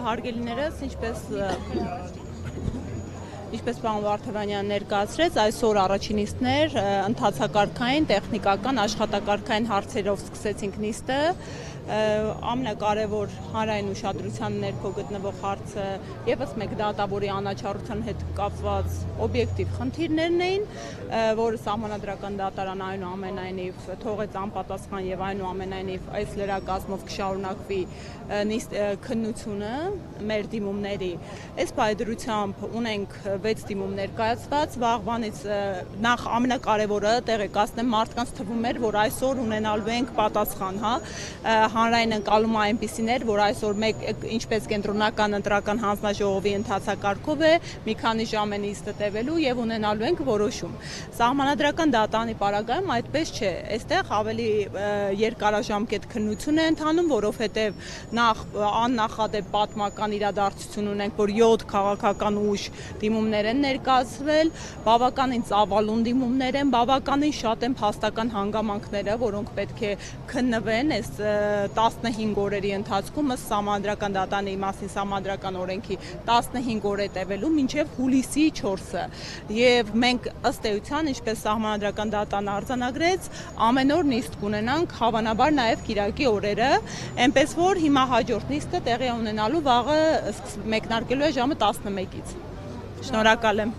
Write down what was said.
Հարգելիներս, ինչպես պարոն Վարդևանյանը ներկայացրեց, այսօր առաջին նիստներ ընթացակարգային, տեխնիկական, աշխատակարգային հարցերով սկսեցինք նիստը։ Ամենակարևոր հանրային ուշադրության ներքո գտնվող հարցը ևս մեկ դատավորի անաչառության հետ կապված օբյեկտիվ խնդիրներն էին, որը Սահմանադրական դատարանը այնուամենայնիվ թողեց անպատասխան եւ այնուամենայնիվ այս լրակազմով կշարունակվի քննությունը մեր դիմումների։ Այս պայդրությամբ ունենք 6 դիմումներ կայացված, վաղվանից նախ ամենակարևորը տեղեկացնեմ, մարդկանց թվում էր, որ այսօր ունենալու ենք պատասխան, հանրային ընկալումը այնպիսին էր, որ այսօր ինչպես կենտրոնական ընտրական հանձնաժողովի ընթացակարգով է, մի քանի ժամ է նիստը տևելու եւ ունենալու ենք որոշում։ Սահմանադրական դատարանի պարագայում այդպես չէ, այստեղ ավելի երկարաժամկետ քննություն է ընթանում, որովհետեւ նախ աննախադեպ պատմական իրադարձություն ունենք, որ 7 քաղաքական ուժ դիմումներ են ներկայացվել, բավականին ծավալուն դիմումներ են, բավականին շատ են փաստական հանգամանքները, որոնք պետք է քննվեն այս 15 օրերի ընթացքում, ըստ Սահմանադրական դատարանի մասին Սահմանադրական օրենքի 15 օր է տևելու մինչև հուլիսի 4-ը։ Եվ մենք ըստ էության, ինչպես Սահմանադրական դատարանը արձանագրեց, ամեն օր նիստ կունենանք, հավանաբար նաև կիրակի օրերը, այնպես որ հիմա հաջորդ նիստը տեղի ունենալու վաղը մեկնարկելու է ժամը 11-ից։ Շնորհակալ եմ։